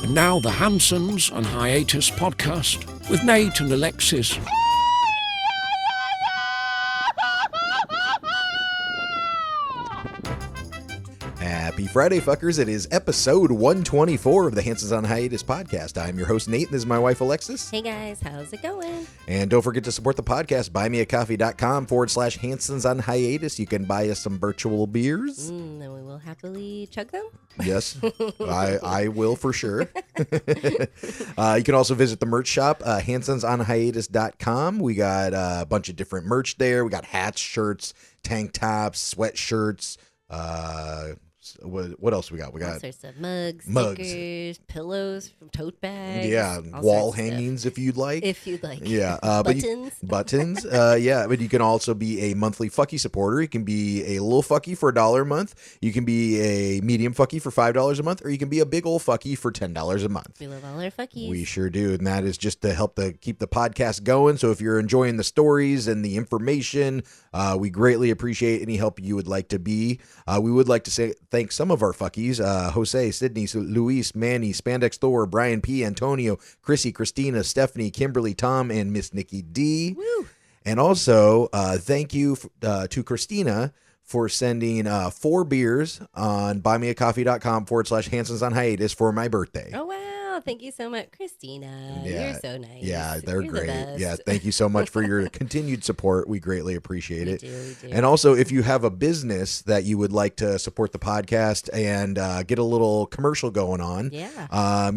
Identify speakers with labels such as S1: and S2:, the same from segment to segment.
S1: And now the Hansons and Hiatus podcast with Nate and Alexis.
S2: Happy Friday, fuckers. It is episode 124 of the Hansons on Hiatus podcast. I'm your host, Nate, and this is my wife, Alexis.
S3: Hey, guys. How's it going?
S2: And don't forget to support the podcast. buymeacoffee.com/Hansons on Hiatus. You can buy us some virtual beers.
S3: And we will happily chug them.
S2: Yes, I will for sure. You can also visit the merch shop, hansonsonhiatus.com. We got a bunch of different merch there. We got hats, shirts, tank tops, sweatshirts, what else we got? We got
S3: all sorts of mugs, stickers, pillows, tote bags.
S2: Yeah, wall hangings if you'd like.
S3: Yeah,
S2: buttons. Yeah, but you can also be a monthly fucky supporter. You can be a little fucky for $1 a month. You can be a medium fucky for $5 a month, or you can be a big old fucky for $10 a month.
S3: We love all our fuckies.
S2: We sure do, and that is just to help keep the podcast going. So if you're enjoying the stories and the information, we greatly appreciate any help you would like to be. We would like to thank some of our fuckies, Jose, Sydney, Luis, Manny, Spandex Thor, Brian P, Antonio, Chrissy, Christina, Stephanie, Kimberly, Tom, and Miss Nikki D.
S3: Woo.
S2: And also, thank you to Christina for sending 4 beers on buymeacoffee.com/Hansons on Hiatus for my birthday.
S3: Oh, wow. Thank you so much, Christina.
S2: Yeah.
S3: You're so nice.
S2: Yeah, they're
S3: You're
S2: great.
S3: The best.
S2: Yeah, thank you so much for your continued support. We greatly appreciate it.
S3: We do.
S2: And also, if you have a business that you would like to support the podcast and get a little commercial going on,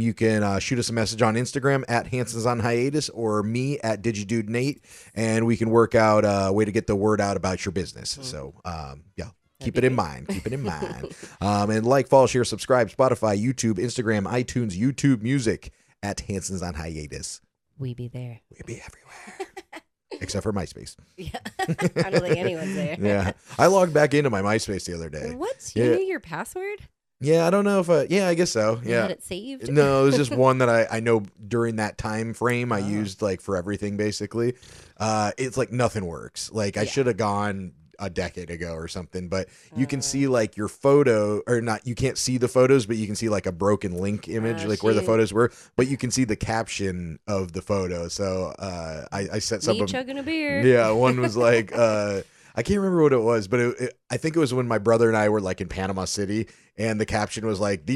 S2: you can shoot us a message on Instagram at Hansons on Hiatus or me at DigiDudeNate, and we can work out a way to get the word out about your business. So, yeah. Keep it in mind. And like, follow, share, subscribe, Spotify, YouTube, Instagram, iTunes, YouTube Music at Hansons on Hiatus.
S3: We be there.
S2: We be everywhere. Except for MySpace.
S3: Yeah. I don't think anyone's there.
S2: Yeah. I logged back into my MySpace the other day.
S3: What? You knew your password?
S2: Yeah, I don't know if I guess so.
S3: You had it saved?
S2: No, it was just one that I know during that time frame I used like for everything basically. It's like nothing works. Like I should have gone a decade ago or something, but you can see like your photo or not, you can't see the photos, but you can see like a broken link image, like where the photos were, but you can see the caption of the photo. So I set something.
S3: Me chugging a beer.
S2: Yeah, one was like I can't remember what it was, but I think it was when my brother and I were like in Panama City, and the caption was like,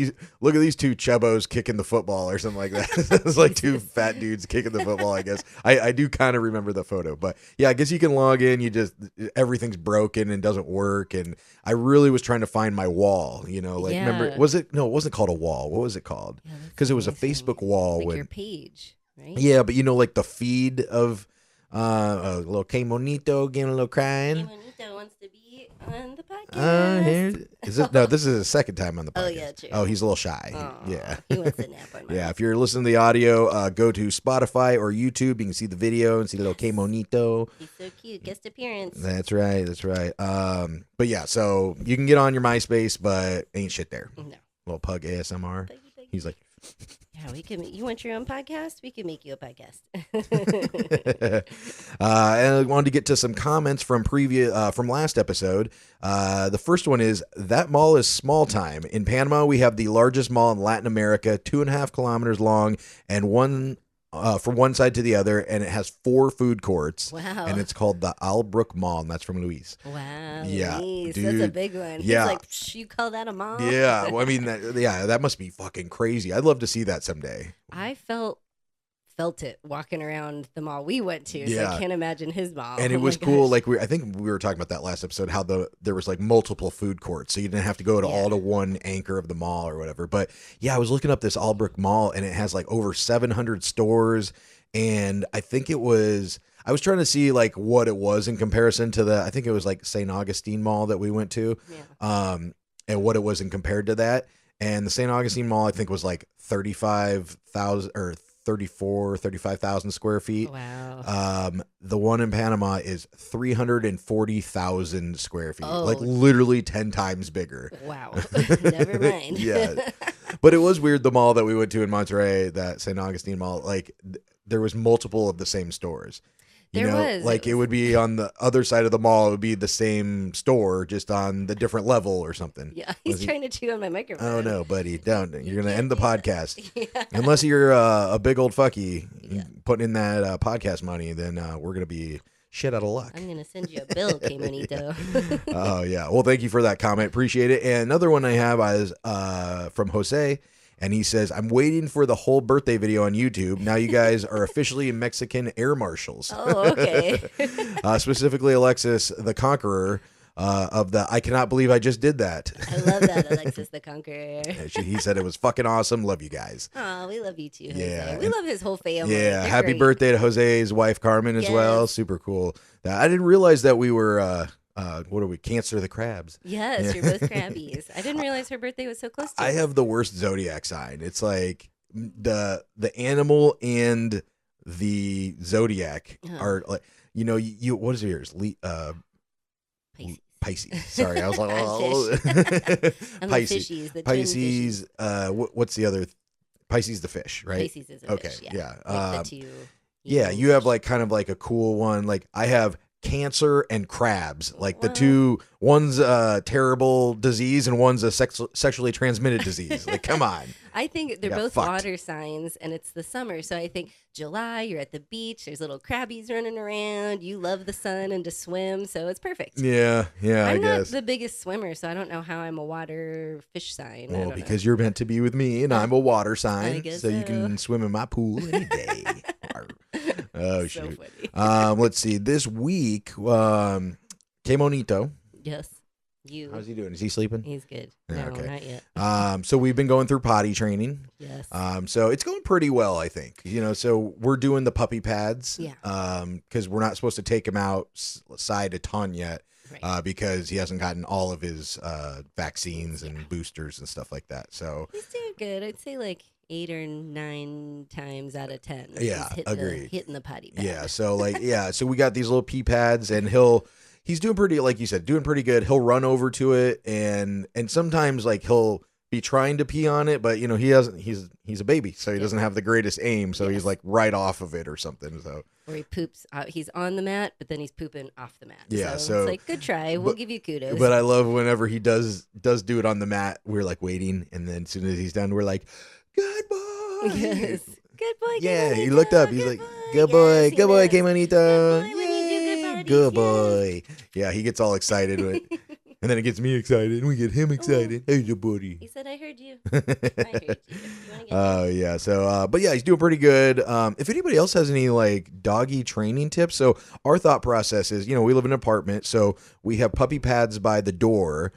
S2: look at these 2 chubbos kicking the football or something like that. It was like 2 fat dudes kicking the football, I guess. I do kind of remember the photo, but yeah, I guess you can log in. Everything's broken and doesn't work. And I really was trying to find my wall, remember, it wasn't called a wall. What was it called? Because it was a Facebook wall.
S3: Like your page, right?
S2: Yeah, but like the feed of, a little Que Monito getting a little crying.
S3: Que Monito wants to be on the podcast.
S2: This is the second time on the podcast.
S3: Oh, yeah, true.
S2: Oh, he's a little shy.
S3: Aww,
S2: yeah.
S3: He wants a nap on my
S2: Yeah, if you're listening to the audio, go to Spotify or YouTube. You can see the video and see the little Que Monito.
S3: He's so cute. Guest appearance.
S2: That's right. But yeah, so you can get on your MySpace, but ain't shit there.
S3: No.
S2: Little pug ASMR.
S3: Puggy.
S2: He's like...
S3: Yeah, we can. You want your own podcast? We can make you a podcast.
S2: And I wanted to get to some comments from last episode. The first one is, that mall is small time. In Panama, we have the largest mall in Latin America, 2.5 kilometers long, and one from one side to the other, and it has 4 food courts.
S3: Wow.
S2: And it's called the Albrook Mall, and that's from Luis.
S3: Wow.
S2: Yeah,
S3: Luis,
S2: dude.
S3: That's a big one.
S2: Yeah.
S3: He's like, you call that a mall?
S2: Yeah, well, I mean, that must be fucking crazy. I'd love to see that someday.
S3: I felt it walking around the mall we went to, so
S2: Yeah.
S3: I can't imagine his mall.
S2: And it
S3: Oh
S2: was
S3: my
S2: cool.
S3: gosh.
S2: Like I think we were talking about that last episode, how there was like multiple food courts, so you didn't have to go to all to one anchor of the mall or whatever. But yeah, I was looking up this Albrook Mall, and it has like over 700 stores. And I think I was trying to see like what it was in comparison to I think it was like St. Augustine Mall that we went to, and what it was in compared to that. And the St. Augustine Mall, I think, was like 35,000 or 35,000 square feet.
S3: Wow.
S2: The one in Panama is 340,000 square feet,
S3: Oh.
S2: like literally 10 times bigger.
S3: Wow. Never mind.
S2: Yeah. But it was weird. The mall that we went to in Monterey, that St. Augustine Mall, like there was multiple of the same stores. You
S3: There
S2: know,
S3: was.
S2: like it
S3: was-
S2: would be on the other side of the mall. It would be the same store, just on the different level or something.
S3: Yeah,
S2: Was
S3: he's
S2: he-
S3: trying to chew on my microphone.
S2: Oh no, buddy, don't. You're gonna end the
S3: Yeah.
S2: podcast.
S3: Yeah.
S2: Unless you're a big old fucky
S3: Yeah.
S2: putting in that podcast money, then we're gonna be shit out of luck.
S3: I'm gonna send you a bill, que bonito.
S2: Oh yeah. Well, thank you for that comment. Appreciate it. And another one I have is from Jose, and he says, "I'm waiting for the whole birthday video on YouTube. Now you guys are officially Mexican air marshals."
S3: Oh, okay.
S2: Specifically, Alexis the Conqueror of the I cannot believe I just did that.
S3: I love that, Alexis the Conqueror.
S2: He said it was fucking awesome. Love you guys.
S3: Oh, we love you too, Jose.
S2: Yeah,
S3: We
S2: and-
S3: love his whole family.
S2: Yeah,
S3: They're
S2: happy
S3: great.
S2: birthday to Jose's wife Carmen as well.
S3: Yes.
S2: Super cool. I didn't realize that we were what are we? Cancer the crabs.
S3: Yes, you're both crabbies. I didn't realize her birthday was so close to
S2: I
S3: us.
S2: have the worst zodiac sign. It's like the animal and the zodiac
S3: Oh.
S2: are like you what is yours?
S3: Pisces.
S2: Pisces. Sorry, I was like
S3: I'm
S2: oh.
S3: I'm
S2: Pisces.
S3: the fishies, the twin fishies.
S2: Pisces. What's the other? Pisces the fish, right?
S3: Pisces is a
S2: Okay,
S3: fish,
S2: yeah.
S3: Like the two.
S2: Yeah,
S3: evil
S2: you have
S3: fish.
S2: like kind of like a cool one. Like I have Cancer and crabs. Like the
S3: Wow.
S2: two, one's a terrible disease and one's a sexually transmitted disease. Like, come on.
S3: I think they're
S2: got
S3: both
S2: fucked.
S3: water signs, and it's the summer. So I think July, you're at the beach. There's little crabbies running around. You love the sun and to swim, so it's perfect.
S2: Yeah, I
S3: I'm not
S2: guess.
S3: the biggest swimmer, so I don't know how I'm a water fish sign. I
S2: Well,
S3: don't
S2: because you're meant to be with me, and I'm a water sign,
S3: guess
S2: so you
S3: so.
S2: can swim in my pool any day. Oh
S3: know. So
S2: shoot.
S3: funny.
S2: Let's see. This week, Que Monito.
S3: Yes, you.
S2: How's he doing? Is he sleeping?
S3: He's good.
S2: Yeah,
S3: No,
S2: okay.
S3: not yet.
S2: So we've been going through potty training.
S3: Yes.
S2: So it's going pretty well, I think. So we're doing the puppy pads.
S3: Yeah.
S2: Because we're not supposed to take him outside a ton yet.
S3: Right.
S2: Because he hasn't gotten all of his vaccines and boosters and stuff like that. So
S3: He's doing good. I'd say like 8 or 9 times out of 10.
S2: Yeah,
S3: He's
S2: agreed.
S3: Hitting the potty pad.
S2: yeah, so we got these little pee pads, and he's doing pretty, like you said, doing pretty good. He'll run over to it, and sometimes like he'll be trying to pee on it, but he hasn't. He's a baby, so he
S3: Yeah.
S2: doesn't have the greatest aim. So he's
S3: Yes.
S2: like right off of it or something. So
S3: Or he poops. He's on the mat, but then he's pooping off the mat.
S2: Yeah,
S3: So,
S2: so-
S3: it's like, good try. We'll
S2: but-
S3: give you kudos.
S2: But I love whenever he does do it on the mat. We're like waiting, and then as soon as he's done, we're like, "Good boy."
S3: Yes. Good boy. Good
S2: Yeah,
S3: boy,
S2: he
S3: good
S2: looked up.
S3: boy,
S2: He's
S3: good
S2: like,
S3: boy.
S2: "Good boy,
S3: Yes,
S2: good boy,
S3: he
S2: Que
S3: does.
S2: Monito."
S3: Good boy, when you do good
S2: Yay,
S3: bodies,
S2: good
S3: yes.
S2: boy. Yeah, he gets all excited, and then it gets me excited, and we get him excited. Hey, the buddy.
S3: He said, I heard you. I heard you. You want to get
S2: Oh yeah, so but yeah, he's doing pretty good. If anybody else has any like doggy training tips, so our thought process is, we live in an apartment, so we have puppy pads by the door.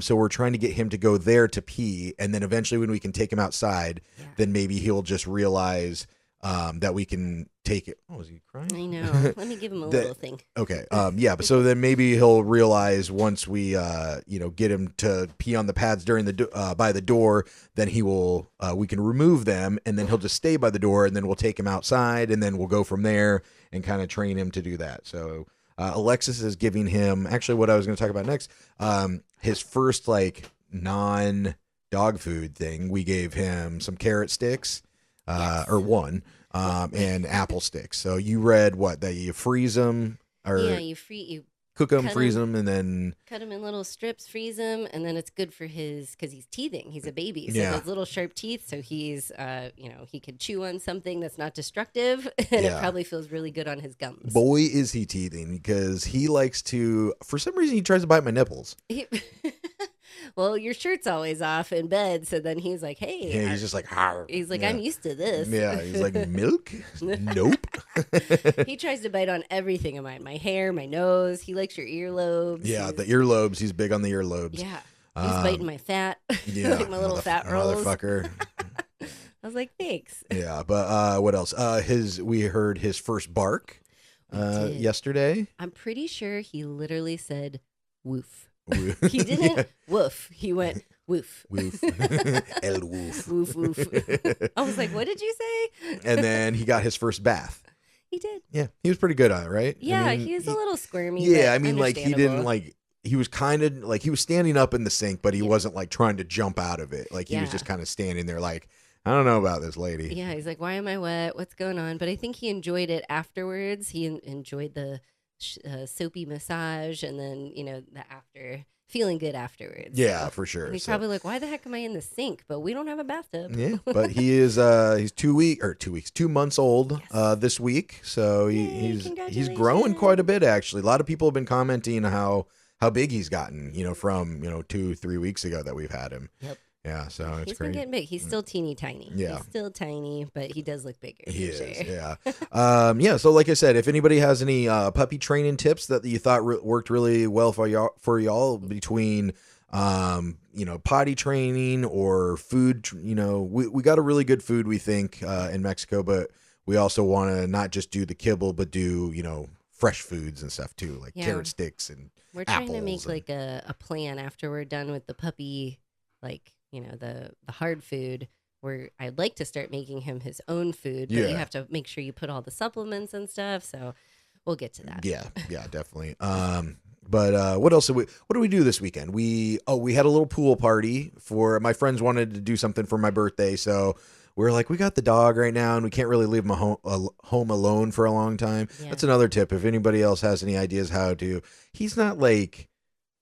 S2: So we're trying to get him to go there to pee, and then eventually when we can take him outside,
S3: Yeah.
S2: then maybe he'll just realize that we can take it. Oh, is he crying?
S3: I know. Let me give him a
S2: That-
S3: little thing.
S2: Okay. Yeah. But so then maybe he'll realize once we, get him to pee on the pads during the by the door, then he will. We can remove them, and then he'll just stay by the door, and then we'll take him outside, and then we'll go from there and kind of train him to do that. So Alexis is giving him actually what I was going to talk about next. His first like non-dog food thing. We gave him some carrot sticks, or one. And apple sticks. So you read what, that you freeze them or
S3: Yeah, you
S2: cook them,
S3: cut
S2: freeze
S3: 'em.
S2: them, and then
S3: cut him in little strips, freeze him, and then it's good for because he's teething. He's a baby, so
S2: Yeah.
S3: those little sharp teeth. So he's, he can chew on something that's not destructive, and
S2: Yeah.
S3: it probably feels really good on his gums.
S2: boy is he teething, because he likes to, for some reason he tries to bite my nipples.
S3: Well, your shirt's always off in bed, so then he's like, "Hey,"
S2: Yeah, he's just like, "Arr."
S3: he's like,
S2: Yeah.
S3: "I'm used to this."
S2: Yeah, he's like, milk? Nope.
S3: He tries to bite on everything of mine. My hair, my nose. He likes your earlobes.
S2: Yeah,
S3: He's-
S2: the earlobes. He's big on the earlobes.
S3: Yeah. He's biting my fat.
S2: Yeah,
S3: like my little fat rolls.
S2: motherfucker.
S3: I was like, thanks.
S2: Yeah, but what else? We heard his first bark
S3: did.
S2: yesterday.
S3: I'm pretty sure he literally said woof.
S2: He
S3: He didn't woof. He went woof.
S2: Woof. El woof.
S3: Woof, woof. I was like, what did you say?
S2: And then he got his first bath.
S3: He did.
S2: Yeah, he was pretty good on it, right?
S3: Yeah,
S2: I mean,
S3: he was a little squirmy.
S2: Yeah,
S3: but
S2: I mean, like he didn't
S3: understandable.
S2: he was kind of like he was standing up in the sink, but he wasn't like trying to jump out of it. Like he was
S3: Yeah.
S2: just kind of standing there, like I don't know about this lady.
S3: Yeah, he's like, why am I wet? What's going on? But I think he enjoyed it afterwards. He enjoyed the soapy massage, and then the after feeling good afterwards.
S2: Yeah,
S3: So-
S2: for sure.
S3: and he's
S2: So-
S3: probably like, why the heck am I in the sink? But we don't have a bathtub.
S2: Yeah, but he is he's 2 months old this week, so
S3: Yay,
S2: he's growing quite a bit actually. A lot of people have been commenting how big he's gotten, from 2-3 weeks ago that we've had him.
S3: Yep.
S2: Yeah, so it's
S3: He's
S2: great.
S3: been getting big. He's still teeny tiny.
S2: Yeah.
S3: He's still tiny, but he does look bigger.
S2: He
S3: for
S2: is,
S3: sure.
S2: yeah. Yeah, so like I said, if anybody has any puppy training tips that you thought worked really well for y'all between potty training or food, we got a really good food, we think, in Mexico, but we also want to not just do the kibble, but do, fresh foods and stuff too, like carrot sticks and
S3: We're trying to
S2: apples
S3: make
S2: and-
S3: like a plan after we're done with the puppy, like, the hard food, where I'd like to start making him his own food, but
S2: Yeah.
S3: you have to make sure you put all the supplements and stuff. So we'll get to that.
S2: Yeah, definitely. But what else what do we do this weekend? We had a little pool party for my friends, wanted to do something for my birthday, so we were like, we got the dog right now and we can't really leave him home alone for a long time.
S3: Yeah.
S2: That's another tip. If anybody else has any ideas how to, he's not like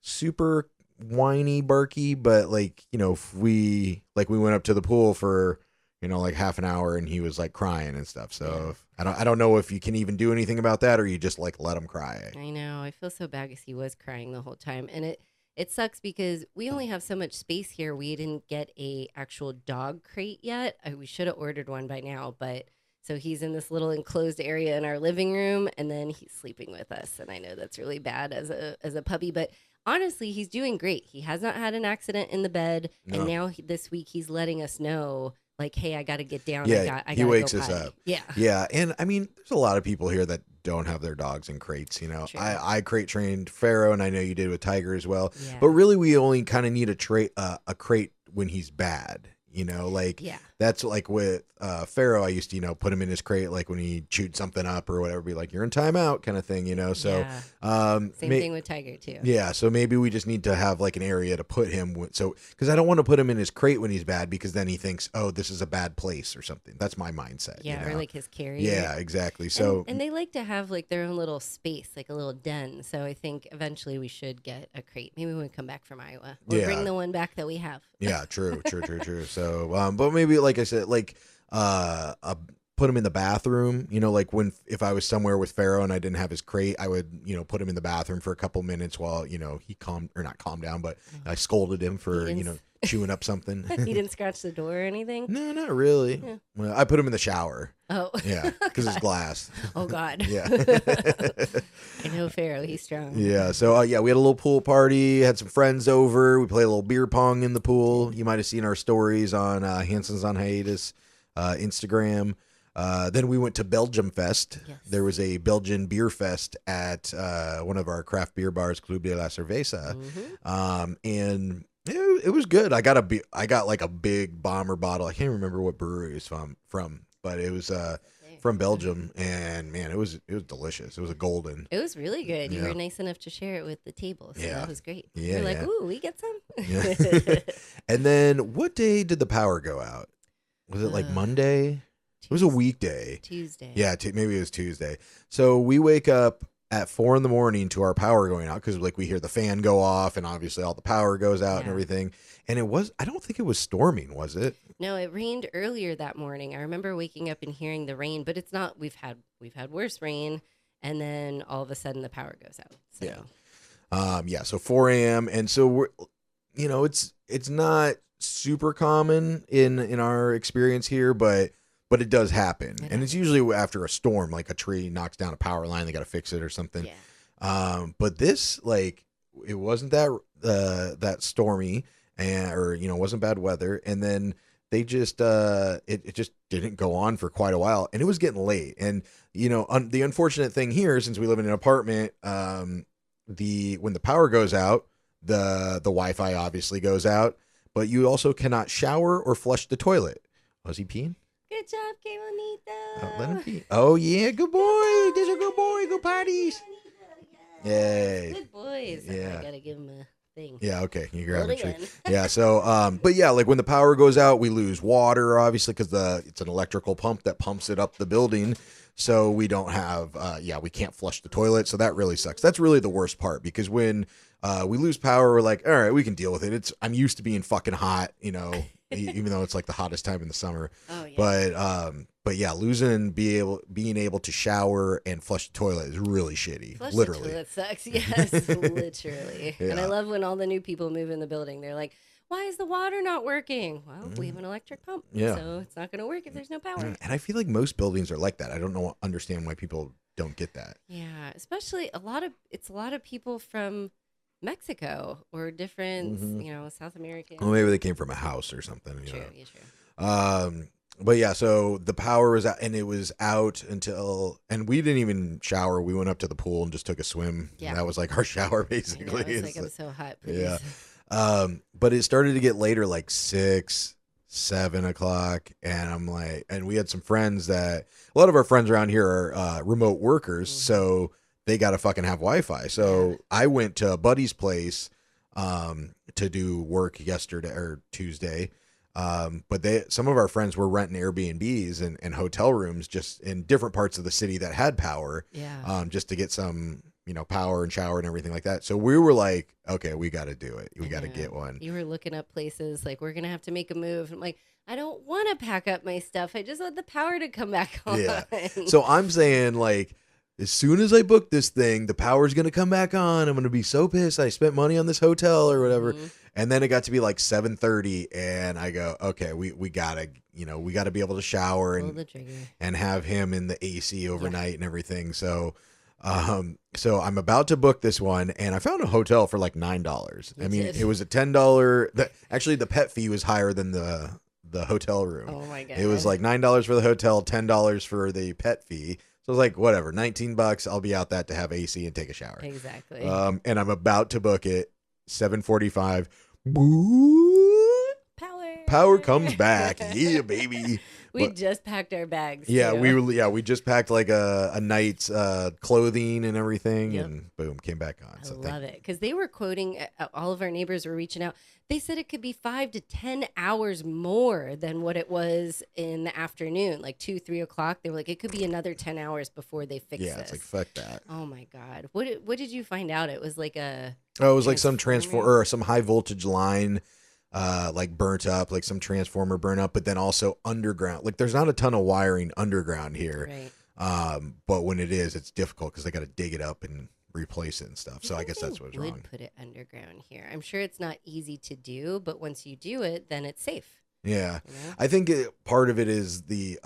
S2: super whiny barky, but like, if we went up to the pool for like half an hour and he was like crying and stuff. So I don't know if you can even do anything about that, or you just like let him cry.
S3: I know. I feel so bad because he was crying the whole time. And it sucks because we only have so much space here. We didn't get a actual dog crate yet. We should have ordered one by now, but so he's in this little enclosed area in our living room, and then he's sleeping with us. And I know that's really bad as a puppy, but honestly, he's doing great. He has not had an accident in the bed, and now this week he's letting us know, like, hey, I got to get down.
S2: Yeah,
S3: I
S2: he
S3: gotta
S2: wakes
S3: go
S2: us
S3: potty.
S2: up.
S3: Yeah.
S2: Yeah, and I mean, there's a lot of people here that don't have their dogs in crates.
S3: True.
S2: I crate trained Pharaoh, and I know you did with Tiger as well.
S3: Yeah.
S2: But really, we only kind of need a crate when he's bad. That's like with Pharaoh. I used to, put him in his crate, like when he chewed something up or whatever, be like, you're in timeout kind of thing, So,
S3: Same thing with Tiger too.
S2: Yeah. So maybe we just need to have like an area to put him. Because I don't want to put him in his crate when he's bad, because then he thinks, oh, this is a bad place or something. That's my mindset.
S3: Yeah, or like his carrier.
S2: Yeah, exactly. So,
S3: and they like to have like their own little space, like a little den. So I think eventually we should get a crate. Maybe when we come back from Iowa, or bring the one back that we have.
S2: yeah, true. So, but maybe, like I said, like, put him in the bathroom, like if I was somewhere with Pharaoh and I didn't have his crate, I would, put him in the bathroom for a couple minutes while, he not calmed down, but I scolded him for, chewing up something.
S3: He didn't scratch the door or anything?
S2: No, not really.
S3: Yeah.
S2: Well, I put him in the shower.
S3: Oh.
S2: Yeah, because it's glass.
S3: Oh, God.
S2: Yeah.
S3: I know Pharaoh. He's strong.
S2: Yeah. So, we had a little pool party, had some friends over. We played a little beer pong in the pool. You might have seen our stories on Hansons on Hiatus Instagram. Then we went to Belgium Fest.
S3: Yes.
S2: There was a Belgian beer fest at one of our craft beer bars, Club de la Cerveza.
S3: Mm-hmm.
S2: And it was good. I got like a big bomber bottle. I can't remember what brewery it's from, but it was from Belgium, and man, it was delicious. It was a golden.
S3: It was really good. You
S2: Yeah.
S3: were nice enough to share it with the table, so
S2: Yeah.
S3: that was great.
S2: Yeah,
S3: You're like,
S2: yeah.
S3: ooh, we get some?
S2: Yeah. And then what day did the power go out? Was it like Monday? It was a weekday.
S3: Tuesday.
S2: Yeah, maybe it was Tuesday. So we wake up at 4 a.m. to our power going out, because like we hear the fan go off and obviously all the power goes out and
S3: Yeah.
S2: everything. And I don't think it was storming, was it?
S3: No, it rained earlier that morning. I remember waking up and hearing the rain, but it's not. We've had worse rain, and then all of a sudden the power goes out. So.
S2: Yeah. So 4 a.m. And so we're, it's not super common in our experience here, but it does happen. And it's usually after a storm, like a tree knocks down a power line, they got to fix it or something.
S3: Yeah.
S2: But this, like, it wasn't that stormy, or wasn't bad weather. And then they just it just didn't go on for quite a while, and it was getting late. And the unfortunate thing here, since we live in an apartment, when the power goes out, the Wi-Fi obviously goes out, but you also cannot shower or flush the toilet. Was he peeing?
S3: Good job, que bonito.
S2: Let him pee. Oh yeah, good boy. There's a good boy. Go potties. Yay.
S3: Good boys.
S2: Yeah.
S3: I gotta give him thing.
S2: Yeah, okay. You grab a
S3: Holding
S2: tree.
S3: in.
S2: Yeah, so but yeah, like when the power goes out, we lose water obviously because it's an electrical pump that pumps it up the building. So we don't have we can't flush the toilet, so that really sucks. That's really the worst part because when we lose power, we're like, all right, we can deal with it. I'm used to being fucking hot, even though it's like the hottest time in the summer.
S3: Oh yeah.
S2: But yeah, being able to shower and flush the toilet is really shitty.
S3: Flush
S2: literally.
S3: the toilet sucks. Yes, literally.
S2: Yeah.
S3: And I love when all the new people move in the building. They're like, why is the water not working? Well, we have an electric pump.
S2: Yeah.
S3: So it's not going to work if there's no power.
S2: And I feel like most buildings are like that. I don't understand why people don't get that.
S3: Yeah, especially a lot of people from Mexico or different, South American.
S2: Well, maybe they came from a house or something.
S3: True,
S2: know.
S3: yeah, true.
S2: But yeah, so the power was out, and it was out and we didn't even shower. We went up to the pool and just took a swim.
S3: Yeah.
S2: And that was like our shower, basically.
S3: I know, it's like I'm so hot. Please.
S2: Yeah. But it started to get later, like 6, 7 o'clock, and I'm like, and we had some friends a lot of our friends around here are remote workers, so they got to fucking have Wi-Fi. So I went to a buddy's place to do work yesterday or Tuesday. But some of our friends were renting Airbnbs and hotel rooms just in different parts of the city that had power.
S3: Yeah.
S2: Just to get some, power and shower and everything like that. So we were like, okay, we got to do it. We got to get one.
S3: You were looking up places like, we're going to have to make a move. I'm like, I don't want to pack up my stuff. I just want the power to come back on.
S2: Yeah. So I'm saying, like, as soon as I book this thing, the power's going to come back on. I'm going to be so pissed. I spent money on this hotel or whatever.
S3: Mm-hmm.
S2: And then it got to be like 7:30, and I go, okay, we gotta, we gotta be able to shower and have him in the AC overnight and everything. So, so I'm about to book this one, and I found a hotel for like $9. I mean, it was a $10. Actually, the pet fee was higher than the hotel room.
S3: Oh my god!
S2: It was like $9 for the hotel, $10 for the pet fee. So I was like, whatever, $19. I'll be out that to have AC and take a shower.
S3: Exactly.
S2: And I'm about to book it. 7:45. Power comes back. Yeah, baby.
S3: We just packed our bags.
S2: Yeah,
S3: too.
S2: we just packed like a night's clothing and everything,
S3: Yep.
S2: and boom, came back on.
S3: I love it because they were quoting. All of our neighbors were reaching out. They said it could be 5 to 10 hours more than what it was in the afternoon, like 2, 3 o'clock. They were like, it could be another 10 hours before they fix this.
S2: It's like fuck that.
S3: Oh my god! What did you find out? It was like a.
S2: Oh, it was like some transformer or some high voltage line. Like burnt up, like some transformer burnt up, but then also underground. Like there's not a ton of wiring underground here.
S3: Right.
S2: But when it is, it's difficult because they got to dig it up and replace it and stuff. So I guess that's what's wrong.
S3: Put it underground here. I'm sure it's not easy to do, but once you do it, then it's safe.
S2: Yeah.
S3: You know?
S2: I think part of it is the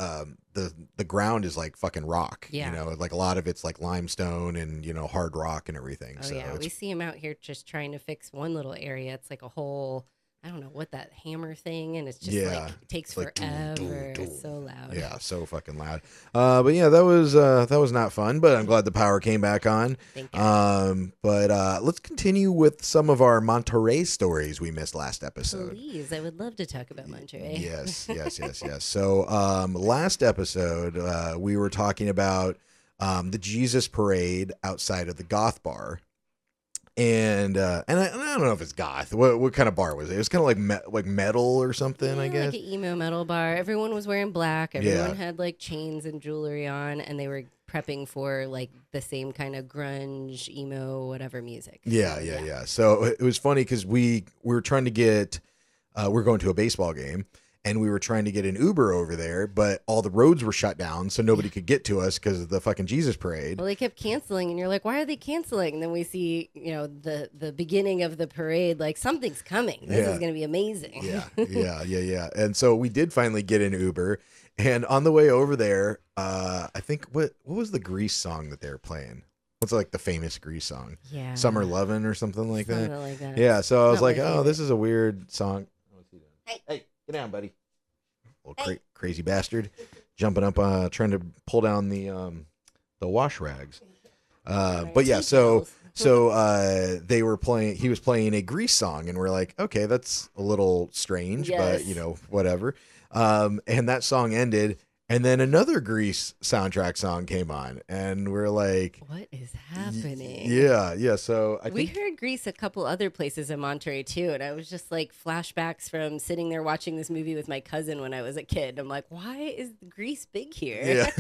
S2: ground is like fucking rock.
S3: Yeah.
S2: Like a lot of it's like limestone and hard rock and everything.
S3: Oh
S2: so
S3: yeah, we see them out here just trying to fix one little area. It's like a whole. I don't know what that hammer thing, and it's just like it takes
S2: like,
S3: forever. It's so loud.
S2: Yeah, so fucking loud. But yeah, that was not fun. But I'm glad the power came back on.
S3: Thank God.
S2: But let's continue with some of our Monterey stories we missed last episode.
S3: Please, I would love to talk about Monterey.
S2: Yes. So last episode we were talking about the Jesus Parade outside of the Goth Bar. And I don't know if it's goth. What kind of bar was it? It was kind of like metal or something,
S3: Yeah,
S2: I guess.
S3: like an emo metal bar. Everyone was wearing black. Everyone had like chains and jewelry on, and they were prepping for like the same kind of grunge, emo, whatever music.
S2: Yeah. So it was funny because we were trying to get, we're going to a baseball game. And we were trying to get an Uber over there, but all the roads were shut down, so nobody could get to us because of the fucking Jesus Parade.
S3: Well, they kept canceling, and you're like, why are they canceling? And then we see, the beginning of the parade, like something's coming. This is going to be amazing.
S2: Yeah. And so we did finally get an Uber, and on the way over there, I think what was the Grease song that they were playing? What's like the famous Grease song?
S3: Yeah,
S2: Summer Lovin' or something like that.
S3: Something like that.
S2: Yeah. So I was
S3: Not
S2: like,
S3: my
S2: oh,
S3: favorite.
S2: this is a weird song.
S3: Hey.
S2: Get down, buddy. Little crazy bastard, jumping up, trying to pull down the wash rags. But yeah, so they were playing. He was playing a Grease song, and we're like, okay, that's a little strange, but
S3: Yes.
S2: whatever. And that song ended, And then another Grease soundtrack song came on, and we're like,
S3: what is happening?
S2: Yeah. So
S3: we heard Grease a couple other places in Monterey too, and I was just like flashbacks from sitting there watching this movie with my cousin when I was a kid. I'm like, why is Grease big here?
S2: Yeah.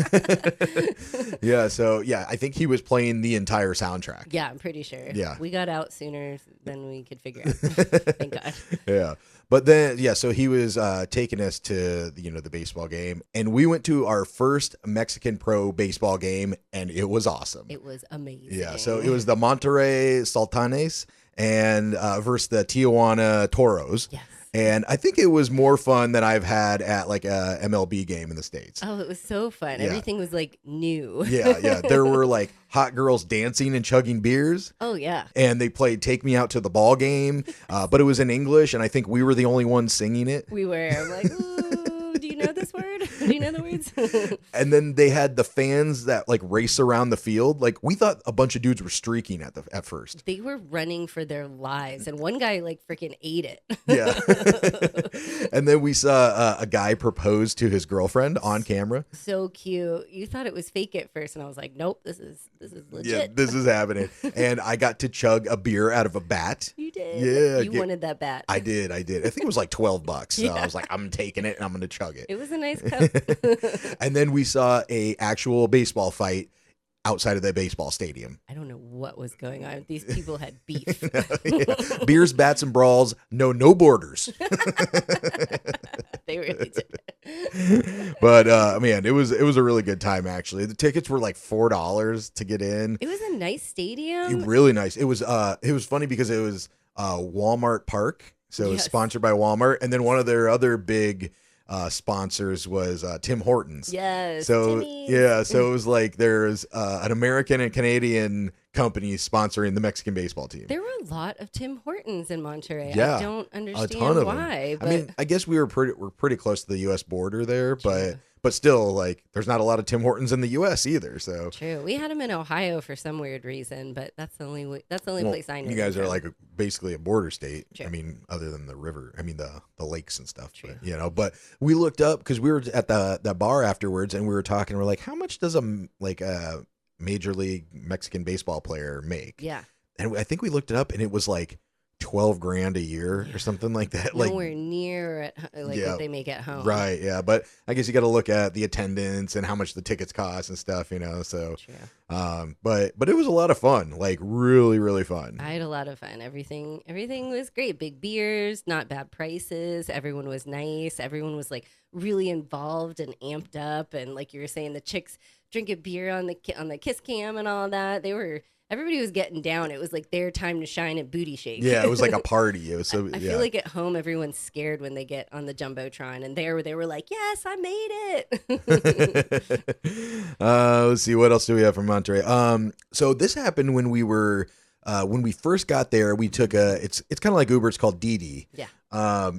S2: Yeah. So yeah, I think he was playing the entire soundtrack.
S3: Yeah, I'm pretty sure.
S2: Yeah.
S3: We got out sooner than we could figure out. Thank God.
S2: Yeah. But then, yeah, so he was taking us to, the baseball game, and we went to our first Mexican pro baseball game, and it was awesome.
S3: It was amazing.
S2: Yeah, so it was the Monterrey Sultanes and versus the Tijuana Toros.
S3: Yes.
S2: And I think it was more fun than I've had at like a MLB game in the States.
S3: Oh, it was so fun.
S2: Yeah.
S3: Everything was like new.
S2: Yeah. There were like hot girls dancing and chugging beers.
S3: Oh, yeah.
S2: And they played Take Me Out to the Ball Game, but it was in English, and I think we were the only ones singing it.
S3: We were. I'm like, ooh, do you know this word? Do you know the words?
S2: And then they had the fans that like race around the field. Like we thought a bunch of dudes were streaking at first.
S3: They were running for their lives, and one guy like freaking ate it.
S2: Yeah. And then we saw a guy propose to his girlfriend on camera.
S3: So cute. You thought it was fake at first, and I was like, nope, this is legit.
S2: Yeah, this is happening. And I got to chug a beer out of a bat.
S3: You did.
S2: Yeah.
S3: You wanted that bat.
S2: I did. I think it was like $12. So I was like, I'm taking it and I'm going to chug it.
S3: It was a nice cup.
S2: And then we saw a actual baseball fight outside of the baseball stadium.
S3: I don't know what was going on. These people had beef.
S2: Yeah. Beers, bats, and brawls. No borders.
S3: They really did.
S2: But man, it was a really good time actually. The tickets were like $4 to get in.
S3: It was a nice stadium.
S2: Really nice. It was funny because it was Walmart Park. So it was sponsored by Walmart, and then one of their other big sponsors was Tim Hortons.
S3: Yes.
S2: So
S3: Timmy's.
S2: yeah, so it was like there's an American and Canadian company sponsoring the Mexican baseball team.
S3: There were a lot of Tim Hortons in Monterey.
S2: Yeah,
S3: I don't
S2: a ton
S3: understand
S2: of
S3: why.
S2: them.
S3: But
S2: I mean, I guess we're pretty close to the U.S. border there, but still, like, there's not a lot of Tim Hortons in the U.S. either. So
S3: true. We had them in Ohio for some weird reason, but that's the only place I know.
S2: you guys
S3: them
S2: are
S3: from.
S2: like basically a border state.
S3: True.
S2: I mean, other than the river. I mean, the lakes and stuff. True. But, but we looked up because we were at the bar afterwards, and we were talking. We're like, how much does a major league Mexican baseball player make?
S3: Yeah.
S2: And I think we looked it up, and it was like $12,000 a year or something like that.
S3: Nowhere near what they make at home.
S2: Right. Yeah. But I guess you got to look at the attendance and how much the tickets cost and stuff, so,
S3: True.
S2: but it was a lot of fun, like really, really fun.
S3: I had a lot of fun. Everything was great. Big beers, not bad prices. Everyone was nice. Everyone was like really involved and amped up. And like you were saying, the chicks drinking beer on the kiss cam and all that. Everybody was getting down. It was like their time to shine and booty shake.
S2: Yeah, it was like a party. It was so.
S3: I feel like at home everyone's scared when they get on the jumbotron, and they were like, "Yes, I made it."
S2: Let's see, what else do we have from Monterey? So this happened when we first got there. We took it's kind of like Uber. It's called Didi.
S3: Yeah.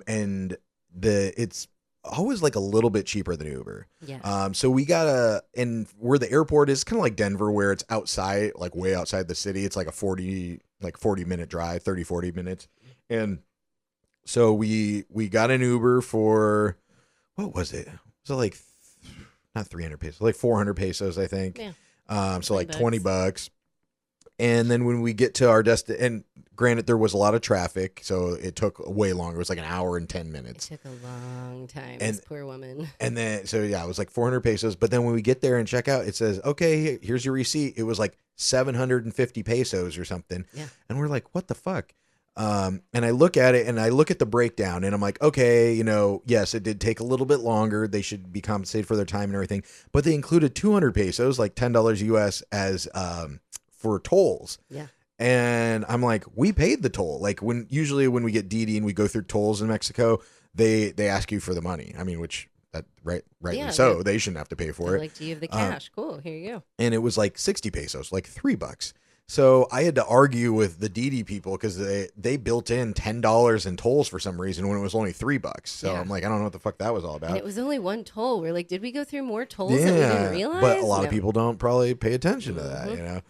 S2: And it's always like a little bit cheaper than Uber.
S3: Yeah.
S2: So we got and where the airport is kind of like Denver, where it's outside, like way outside the city. It's like a 40 minute drive, 30, 40 minutes. And so we got an Uber for, what was it? Was it like, not 300 pesos, like 400 pesos, I think.
S3: Yeah.
S2: So like $20. And then when we get to our destination, and granted, there was a lot of traffic, so it took way longer. It was like an hour and 10 minutes.
S3: It took a long time. This poor woman.
S2: And then, so yeah, it was like 400 pesos. But then when we get there and check out, it says, okay, here's your receipt. It was like 750 pesos or something.
S3: Yeah.
S2: And we're like, what the fuck? And I look at it and I look at the breakdown and I'm like, okay, yes, it did take a little bit longer. They should be compensated for their time and everything. But they included 200 pesos, like $10 US as, for tolls.
S3: Yeah.
S2: And I'm like, we paid the toll. Like usually when we get Didi and we go through tolls in Mexico, they ask you for the money. I mean, which rightly so. They shouldn't have to pay for it.
S3: Like, do you have the cash? Cool. Here you go.
S2: And it was like 60 pesos, like $3. So I had to argue with the Didi people because they built in $10 in tolls for some reason when it was only $3. So I'm like, I don't know what the fuck that was all about.
S3: And it was only one toll. We're like, did we go through more tolls that we didn't realize?
S2: But a lot of people don't probably pay attention to that,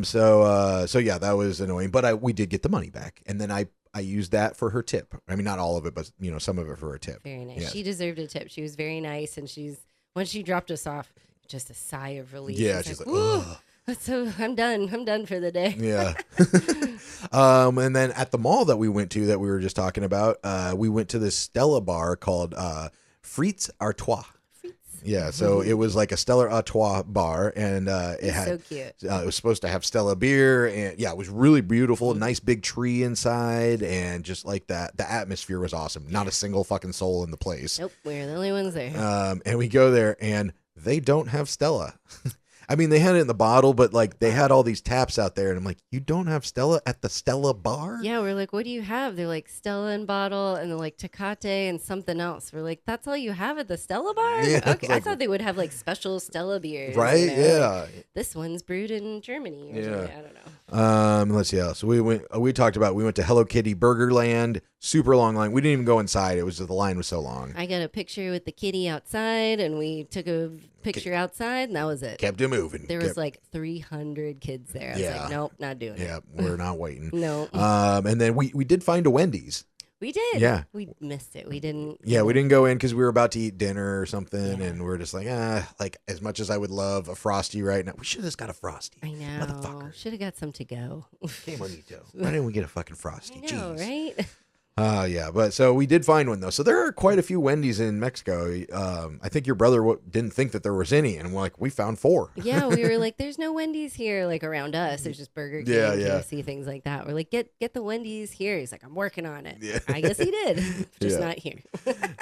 S2: So yeah, that was annoying. But we did get the money back, and then I used that for her tip. I mean, not all of it, but some of it for her tip.
S3: Very nice.
S2: Yes.
S3: She deserved a tip. She was very nice, and she's once she dropped us off, just a sigh of relief.
S2: Yeah,
S3: It's
S2: she's like,
S3: "Whew,
S2: ugh.
S3: so I'm done. I'm done for the day.
S2: Yeah. And then at the mall that we went to that we were just talking about, we went to this Stella bar called Frites Artois. Yeah, so it was like a Stella Artois bar, and it had
S3: So cute.
S2: it was supposed to have Stella beer, and yeah, it was really beautiful. Nice big tree inside, and just like that, the atmosphere was awesome. Not a single fucking soul in the place.
S3: Nope, we're the only ones there.
S2: And we go there, and they don't have Stella. I mean, they had it in the bottle, but like they had all these taps out there, and I'm like, you don't have Stella at the Stella bar?
S3: Yeah, we're like, what do you have? They're like Stella in bottle, and they're like Tecate and something else. We're like, that's all you have at the Stella bar?
S2: Yeah,
S3: Okay, I
S2: like-
S3: thought they would have like special Stella beers.
S2: Right?
S3: you know,
S2: Yeah.
S3: like, this one's brewed in Germany. Or
S2: Yeah.
S3: something. I don't know.
S2: Let's see. So we went to Hello Kitty Burger Land. Super long line. We didn't even go inside. It was the line was so long.
S3: I got a picture with the kitty outside, and we took a picture outside, and that was it.
S2: Kept it moving.
S3: There was like 300 kids there. I was
S2: Yeah.
S3: like, nope, not doing
S2: Yeah,
S3: it.
S2: we're not waiting.
S3: No,
S2: And then we did find a Wendy's.
S3: we did.
S2: Yeah.
S3: We missed it. We didn't.
S2: Yeah, we didn't go in because we were about to eat dinner or something,
S3: Yeah.
S2: and we're just like, like as much as I would love a Frosty right now, we should have just got a Frosty.
S3: I know.
S2: Motherfucker.
S3: Should have got some to go.
S2: Shame on you, Joe. Why didn't we get a fucking Frosty?
S3: I know,
S2: Jeez.
S3: right?
S2: Yeah, but so we did find one though. So there are quite a few Wendy's in Mexico. I think your brother didn't think that there was any, and we're like, we found 4.
S3: Yeah, we were like, "There's no Wendy's here, like around us. There's just Burger King,
S2: Yeah, yeah.
S3: KFC, things like that." We're like, "Get the Wendy's here." He's like, "I'm working on it."
S2: Yeah.
S3: I guess he did, just
S2: Yeah.
S3: not here.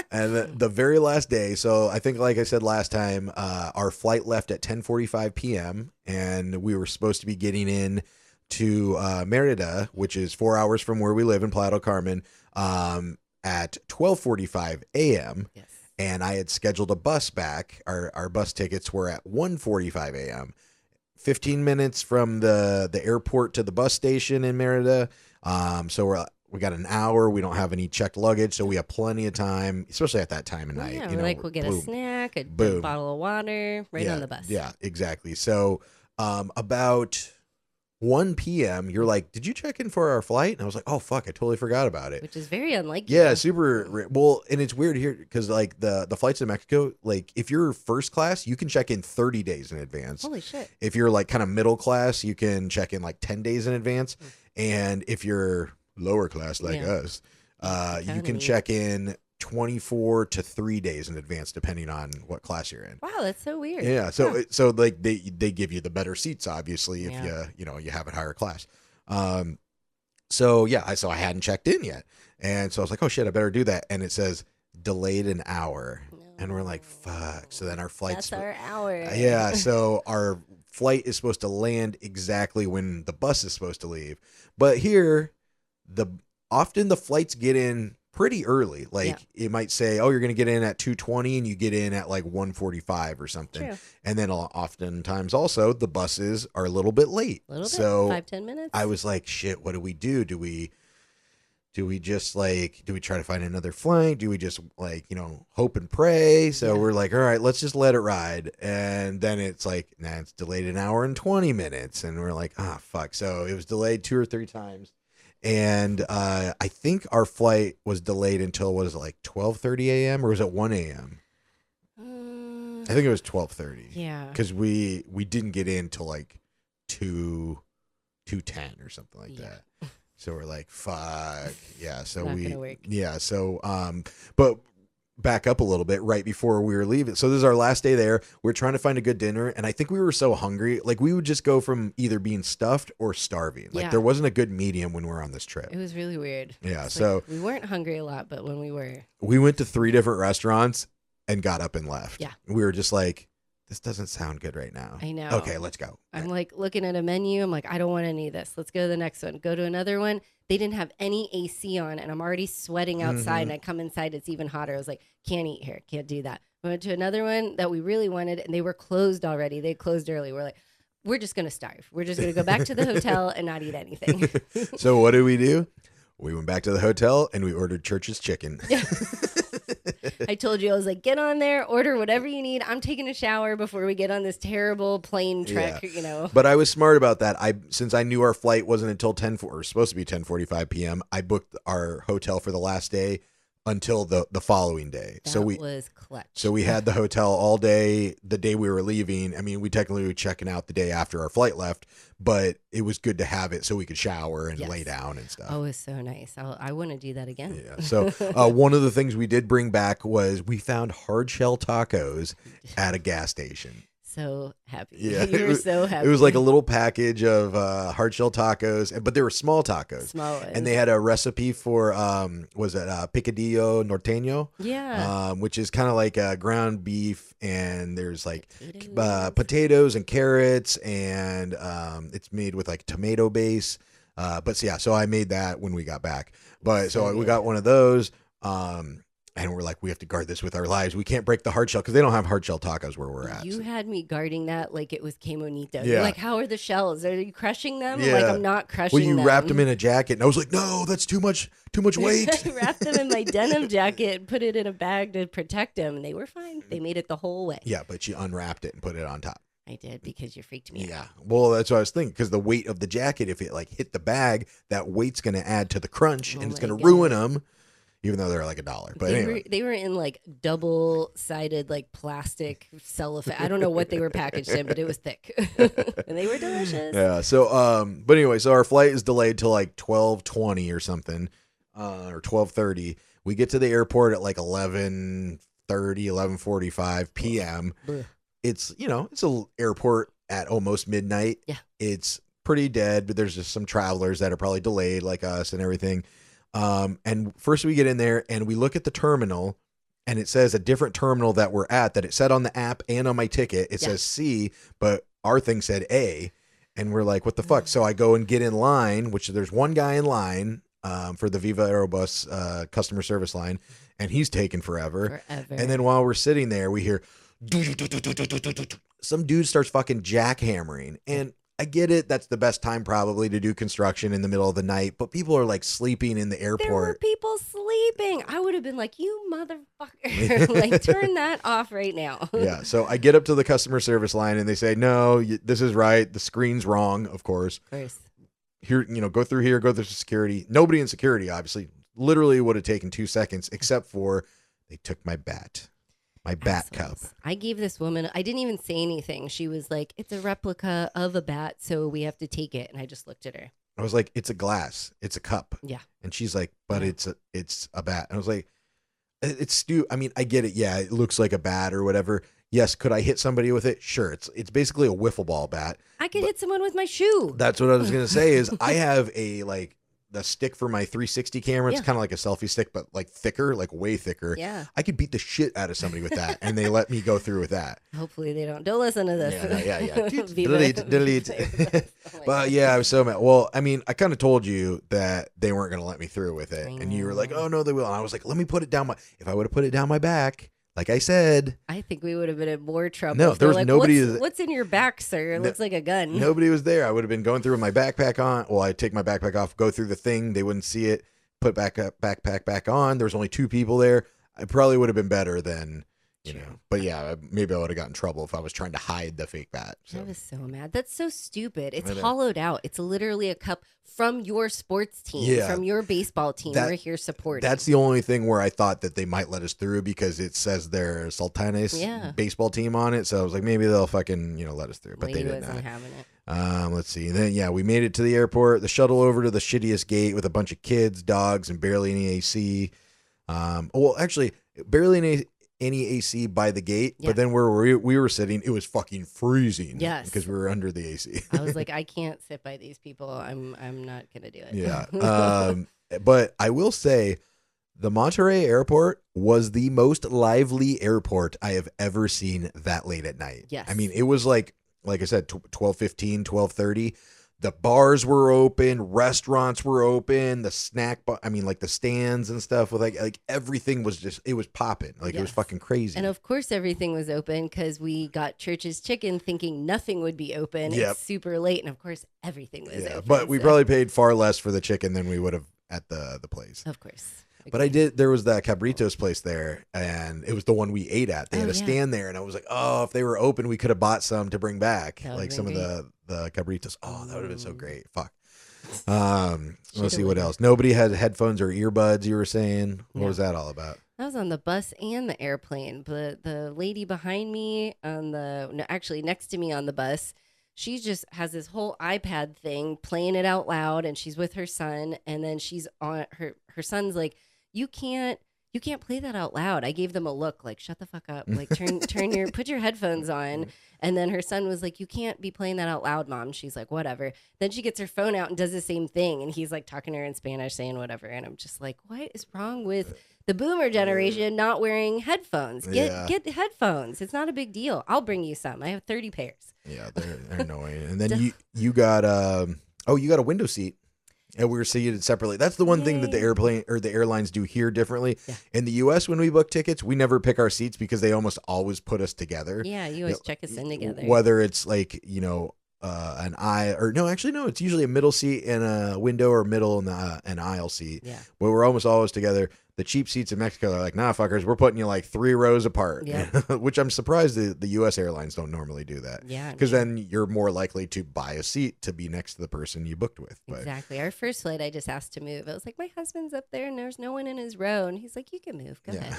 S2: And the very last day, so I think, like I said last time, our flight left at 10:45 p.m. and we were supposed to be getting in to Merida, which is 4 hours from where we live in Playa del Carmen, at 12:45 a.m.
S3: Yes.
S2: And I had scheduled a bus back. Our bus tickets were at 1:45 a.m. 15 minutes from the airport to the bus station in Merida. So we got an hour. We don't have any checked luggage, so we have plenty of time, especially at that time of night.
S3: Yeah,
S2: you
S3: we're
S2: know,
S3: like, we'll get a
S2: boom.
S3: snack, a
S2: Boom.
S3: bottle of water, right on the bus.
S2: Yeah, exactly. So about 1 p.m., you're like, did you check in for our flight? And I was like, oh, fuck, I totally forgot about it.
S3: Which is very unlike
S2: Yeah,
S3: you.
S2: super. Well, and it's weird here because like the flights to Mexico, like if you're first class, you can check in 30 days in advance.
S3: Holy shit.
S2: If you're like kind of middle class, you can check in like 10 days in advance. And if you're lower class like
S3: Yeah.
S2: us, you can
S3: Economy.
S2: check in 24 to 3 days in advance, depending on what class you're in.
S3: Wow, that's so weird.
S2: Yeah, so
S3: Huh.
S2: so like they give you the better seats, obviously, if
S3: Yeah.
S2: you have it higher class. So yeah, so I hadn't checked in yet, and so I was like, oh shit, I better do that. And it says delayed an hour, and we're like, fuck. So then our flight's
S3: That's our hour.
S2: yeah, so our flight is supposed to land exactly when the bus is supposed to leave, but here often the flights get in pretty early. Like it might say, oh, you're going to get in at 2:20 and you get in at like 1:45 or something.
S3: True.
S2: And then oftentimes also the buses are a little bit late.
S3: A little bit.
S2: So
S3: 5-10 minutes.
S2: I was like, shit, what do we do? Do we just like, do we try to find another flight? Do we just like, hope and pray? So
S3: Yeah.
S2: we're like, all right, let's just let it ride. And then it's like, nah, it's delayed an hour and 20 minutes. And we're like, ah, fuck. So it was delayed 2 or 3 times. And I think our flight was delayed until, what is it, like 12:30 a.m. or was it 1 a.m.? I think it was 12:30.
S3: Yeah.
S2: Because we didn't get in till like 2:10 or something like
S3: Yeah.
S2: that. So we're like, fuck. Yeah. So
S3: Not gonna work.
S2: yeah. So, but back up a little bit right before we were leaving. So this is our last day there. We're trying to find a good dinner. And I think we were so hungry. Like we would just go from either being stuffed or starving. Like
S3: Yeah.
S2: there wasn't a good medium when we were on this trip.
S3: It was really weird.
S2: Yeah.
S3: It's
S2: So
S3: like, we weren't hungry a lot, but when we were,
S2: we went to 3 different restaurants and got up and left.
S3: Yeah.
S2: We were just like, this doesn't sound good right now.
S3: I know.
S2: Okay, let's go.
S3: I'm like looking at a menu. I'm like, I don't want any of this. Let's go to the next one. Go to another one. They didn't have any AC on, and I'm already sweating outside. And I come inside, it's even hotter. I was like, can't eat here. Can't do that. We went to another one that we really wanted, and they were closed already. They closed early. We're like, we're just gonna starve. We're just gonna go back to the hotel and not eat anything.
S2: So what did we do? We went back to the hotel and we ordered Church's chicken.
S3: I told you, I was like, get on there, order whatever you need. I'm taking a shower before we get on this terrible plane trek.
S2: Yeah. But I was smart about that. Since I knew our flight wasn't until 10 or supposed to be 10:45 p.m. I booked our hotel for the last day until the following day.
S3: That was clutch.
S2: So we had the hotel all day the day we were leaving. I mean, we technically were checking out the day after our flight left, but it was good to have it so we could shower and lay down and stuff.
S3: Oh, it was so nice. I want to do that again.
S2: Yeah. So one of the things we did bring back was we found hard shell tacos at a gas station.
S3: So happy.
S2: Yeah,
S3: You were so happy.
S2: It was like a little package of hard shell tacos, but they were small tacos.
S3: Small ones.
S2: And they had a recipe for picadillo norteño?
S3: Yeah.
S2: Which is kind of like ground beef, and there's like potatoes and carrots, and it's made with like tomato base. So I made that when we got back. But so we got one of those. And we're like, we have to guard this with our lives. We can't break the hard shell because they don't have hard shell tacos where we're at.
S3: You had me guarding that like it was que monito.
S2: Yeah.
S3: You're like, how are the shells? Are you crushing them?
S2: Yeah.
S3: Like, I'm not crushing them.
S2: Well, you wrapped them in a jacket, and I was like, no, that's too much weight.
S3: I wrapped them in my denim jacket and put it in a bag to protect them, and they were fine. They made it the whole way.
S2: Yeah, but you unwrapped it and put it on top.
S3: I did because you freaked me out.
S2: Yeah. Well, that's what I was thinking, because the weight of the jacket, if it like hit the bag, that weight's going to add to the crunch, and it's going to ruin them. Even though they're like $1. But anyway.
S3: They were in like double-sided like plastic cellophane. I don't know what they were packaged in, but it was thick. And they were delicious.
S2: Yeah. So, but anyway, so our flight is delayed till like 12:20 or something, or 12:30. We get to the airport at like 11:30, 11:45 p.m. It's, it's an airport at almost midnight.
S3: Yeah.
S2: It's pretty dead, but there's just some travelers that are probably delayed like us and everything. And first we get in there and we look at the terminal, and it says a different terminal that we're at, that it said on the app and on my ticket. It says C, but our thing said A, and we're like, what the fuck? So I go and get in line, which there's one guy in line, for the Viva Aerobus, customer service line, and he's taking forever. And then while we're sitting there, we hear some dude starts fucking jackhammering, and I get it. That's the best time probably to do construction in the middle of the night, but people are like sleeping in the airport.
S3: There were people sleeping. I would have been like, you motherfucker, like turn that off right now.
S2: Yeah. So I get up to the customer service line and they say, no, this is right. The screen's wrong. Of course. Here, go through here, go through security. Nobody in security, obviously. Literally would have taken 2 seconds, except for they took my bat. My bat cup.
S3: I gave this woman, I didn't even say anything. She was like, it's a replica of a bat, so we have to take it. And I just looked at her.
S2: I was like, it's a glass. It's a cup.
S3: Yeah.
S2: And she's like, but it's a bat. And I was like, I mean, I get it. Yeah, it looks like a bat or whatever. Yes, could I hit somebody with it? Sure. It's basically a wiffle ball bat.
S3: I could hit someone with my shoe.
S2: That's what I was going to say is I have the stick for my 360 camera. It's kind of like a selfie stick, but like thicker, like way thicker.
S3: Yeah.
S2: I could beat the shit out of somebody with that, and they let me go through with that.
S3: Hopefully they don't. Don't listen to this.
S2: Yeah. delete. But yeah, I was so mad. Well, I mean, I kind of told you that they weren't going to let me through with it, and you were like, "Oh no, they will." And I was like, "Let me put it down If I would have put it down my back, like I said,
S3: I think we would have been in more trouble.
S2: No, there was
S3: like,
S2: nobody.
S3: What's in your back, sir? It looks like a gun."
S2: Nobody was there. I would have been going through with my backpack on. Well, I'd take my backpack off, go through the thing. They wouldn't see it. Put backpack back on. There was only 2 people there. I probably would have been better than, But yeah, maybe I would have gotten in trouble if I was trying to hide the fake bat. So.
S3: I was so mad. That's so stupid. It's hollowed out. It's literally a cup from your sports team, from your baseball team. We're here supporting.
S2: That's the only thing where I thought that they might let us through, because it says their Sultanes baseball team on it. So I was like, maybe they'll fucking, let us through. But they did not.
S3: Having it.
S2: Let's see. Then, we made it to the airport, the shuttle over to the shittiest gate with a bunch of kids, dogs, and barely any AC. Well, actually, barely any AC by the gate, but then where we were sitting, it was fucking freezing.
S3: Yes,
S2: because we were under the AC.
S3: I was like, I can't sit by these people. I'm not gonna do it.
S2: Yeah. But I will say, the Monterey airport was the most lively airport I have ever seen that late at night.
S3: Yes.
S2: I mean, it was like I said, 12:15, 12:30. The bars were open, restaurants were open, the the stands and stuff with like everything was it was popping. It was fucking crazy.
S3: And of course everything was open because we got Church's Chicken thinking nothing would be open. Yep. It's super late, and of course everything was open.
S2: But we probably paid far less for the chicken than we would have at the place.
S3: Of course.
S2: But there was that Cabritos place there, and it was the one we ate at. They had a stand there, and I was like, oh, if they were open, we could have bought some to bring back. Like some of the Cabritos. Oh, that would have been so great. Fuck. Let's see what else. Nobody had headphones or earbuds, you were saying. What
S3: No.
S2: was that all about?
S3: I was on the bus and the airplane, but the lady behind me actually next to me on the bus, she just has this whole iPad thing playing it out loud, and she's with her son, and then she's on her son's like, you can't play that out loud. I gave them a look like, shut the fuck up, like put your headphones on. And then her son was like, you can't be playing that out loud, Mom. She's like, whatever. Then she gets her phone out and does the same thing, and he's like talking to her in Spanish, saying whatever, and I'm just like, what is wrong with the boomer generation not wearing headphones? Get headphones. It's not a big deal. I'll bring you some. I have 30 pairs.
S2: Yeah, they're annoying. And then you got you got a window seat. And we were seated separately. That's the one thing that the airplane or the airlines do here differently. Yeah. In the U.S., when we book tickets, we never pick our seats because they almost always put us together.
S3: Yeah, you always check us in together.
S2: Whether it's like, an aisle or no, it's usually a middle seat and a window or middle and an aisle seat.
S3: Yeah.
S2: But we're almost always together. The cheap seats in Mexico are like, nah, fuckers, we're putting you like 3 rows apart.
S3: Yeah.
S2: Which I'm surprised the U.S. airlines don't normally do that.
S3: Yeah.
S2: Because then you're more likely to buy a seat to be next to the person you booked with. But.
S3: Exactly. Our first flight, I just asked to move. I was like, my husband's up there and there's no one in his row. And he's like, you can move. Go ahead.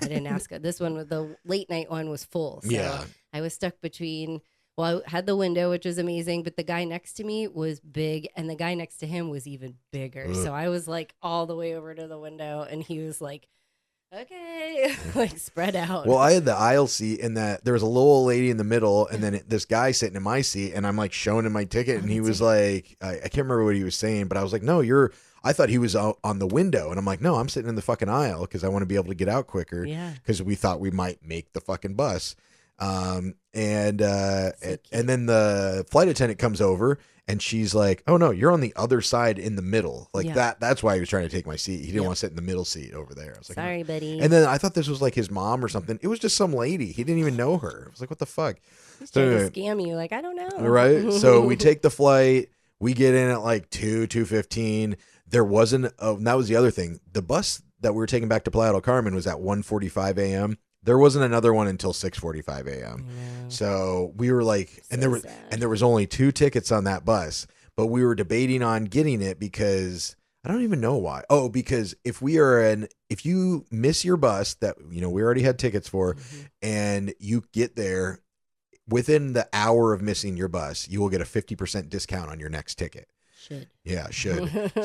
S3: I didn't ask. This one, the late night one was full. So I was stuck between... Well, I had the window, which was amazing, but the guy next to me was big, and the guy next to him was even bigger. Ugh. So I was like all the way over to the window, and he was like, okay, like spread out.
S2: Well, I had the aisle seat, and there was a little old lady in the middle, and then this guy sitting in my seat, and I'm like showing him my ticket, and he was like, I can't remember what he was saying, but I was like, no, I thought he was on the window, and I'm like, no, I'm sitting in the fucking aisle because I want to be able to get out quicker.
S3: Yeah.
S2: Because we thought we might make the fucking bus. And then the flight attendant comes over and she's like, oh no, you're on the other side in the middle. Like that's why he was trying to take my seat. He didn't want to sit in the middle seat over there. I was like,
S3: sorry, buddy.
S2: And then I thought this was like his mom or something. It was just some lady. He didn't even know her. I was like, what the fuck?
S3: He's trying to scam you. Like, I don't know.
S2: Right. So we take the flight. We get in at like 2:15. There wasn't, and that was the other thing. The bus that we were taking back to Playa del Carmen was at 1:45 a.m. There wasn't another one until 6:45 a.m. Yeah. So we were like, and there was only 2 tickets on that bus, but we were debating on getting it because I don't even know why. Oh, because if you miss your bus that we already had tickets for, and you get there within the hour of missing your bus, you will get a 50% discount on your next ticket. Should.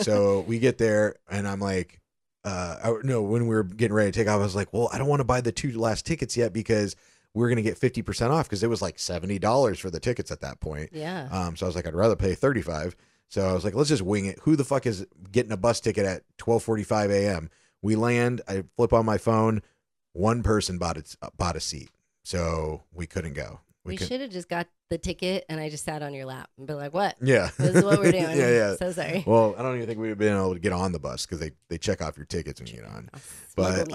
S2: So we get there, and I'm like. When we were getting ready to take off, I was like, well, I don't want to buy the 2 last tickets yet because we're going to get 50% off because it was like $70 for the tickets at that point.
S3: Yeah.
S2: So I was like, I'd rather pay $35. So I was like, let's just wing it. Who the fuck is getting a bus ticket at 12:45 a.m.? We land, I flip on my phone. One person bought a seat. So we couldn't go.
S3: We should have just got the ticket and I just sat on your lap and be like, what?
S2: Yeah.
S3: This is what we're doing.
S2: Yeah.
S3: So sorry.
S2: Well, I don't even think we'd have been able to get on the bus because they check off your tickets when you get on. But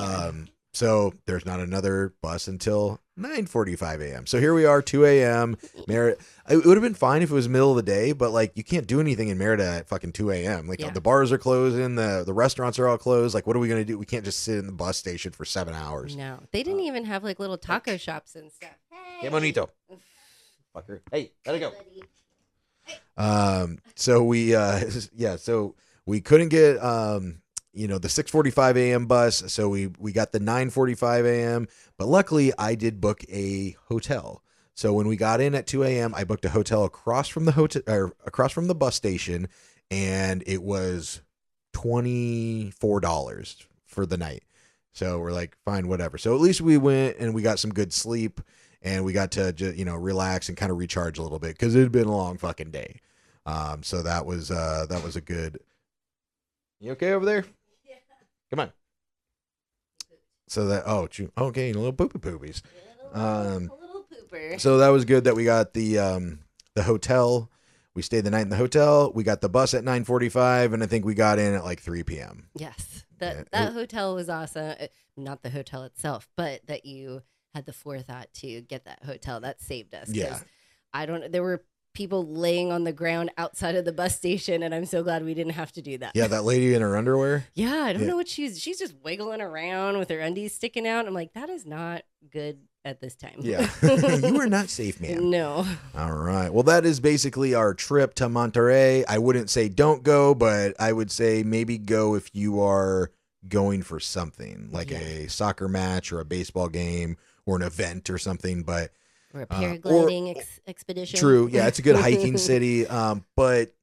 S2: so there's not another bus until 9:45 a.m. So here we are, 2 a.m. Merida. It would have been fine if it was middle of the day, but like you can't do anything in Merida at fucking 2 a.m. Like the bars are closing, the restaurants are all closed. Like what are we going to do? We can't just sit in the bus station for 7 hours.
S3: No, they didn't even have like little taco shops and stuff.
S2: Hey, bonito. Fucker. Hey, let it go. So we so we couldn't get the 6:45 a.m. bus, so we got the 9:45 a.m. But luckily I did book a hotel. So when we got in at 2 a.m., I booked a hotel across from the bus station, and it was $24 for the night. So we're like, fine, whatever. So at least we went and we got some good sleep. And we got to just, relax and kind of recharge a little bit because it had been a long fucking day. So that was a good. You okay over there? Yeah. Come on. So that okay, little poopy poopies.
S3: A little pooper.
S2: So that was good that we got the hotel. We stayed the night in the hotel. We got the bus at 9:45, and I think we got in at like 3 p.m.
S3: Yes, that hotel was awesome. Not the hotel itself, but that you had the forethought to get that hotel. That saved us.
S2: Yeah.
S3: There were people laying on the ground outside of the bus station, and I'm so glad we didn't have to do that.
S2: Yeah, that lady in her underwear.
S3: Yeah, I don't know what she's just wiggling around with her undies sticking out. I'm like, that is not good at this time.
S2: Yeah. You are not safe, man.
S3: No.
S2: All right. Well, that is basically our trip to Monterey. I wouldn't say don't go, but I would say maybe go if you are going for something like a soccer match or a baseball game or an event or something. But
S3: or a paragliding expedition.
S2: True. Yeah, it's a good hiking city. But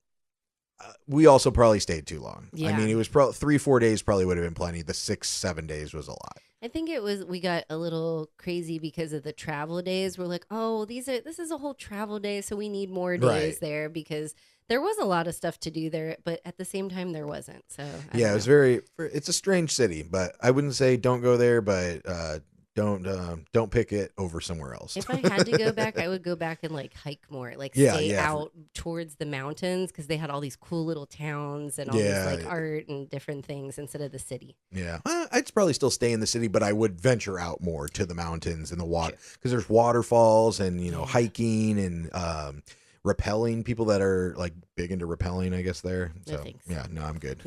S2: we also probably stayed too long.
S3: Yeah.
S2: I mean, it was probably 3-4 days probably would have been plenty. The 6-7 days was a lot.
S3: I think we got a little crazy because of the travel days. We're like, oh, this is a whole travel day, so we need more days there because there was a lot of stuff to do there, but at the same time there wasn't. So
S2: yeah, it's a strange city, but I wouldn't say don't go there, but don't pick it over somewhere else.
S3: If I had to go back, I would go back and like hike more, like stay out towards the mountains because they had all these cool little towns and all this like art and different things instead of the city.
S2: Yeah, I'd probably still stay in the city, but I would venture out more to the mountains and the water because there's waterfalls and hiking and rappelling. People that are like big into rappelling, I guess there. So no, I'm good.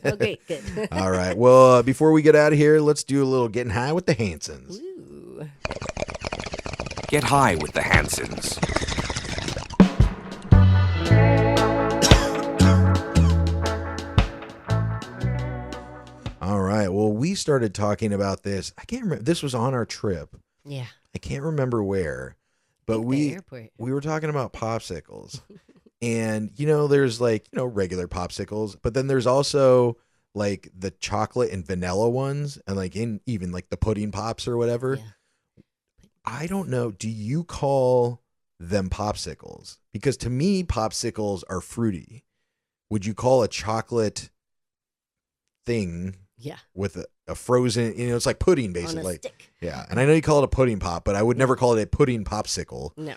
S3: Okay, good.
S2: All right. Well, before we get out of here, let's do a little getting high with the Hansons.
S3: Ooh.
S1: Get high with the Hansons.
S2: All right. Well, we started talking about this. I can't remember. This was on our trip.
S3: Yeah.
S2: I can't remember where. But we were talking about popsicles, and there's like regular popsicles, but then there's also like the chocolate and vanilla ones, and like even like the pudding pops or whatever. Yeah. I don't know. Do you call them popsicles? Because to me, popsicles are fruity. Would you call a chocolate thing?
S3: Yeah.
S2: With a frozen, it's like pudding basically.
S3: On a stick.
S2: Yeah. And I know you call it a pudding pop, but I would never call it a pudding popsicle.
S3: No.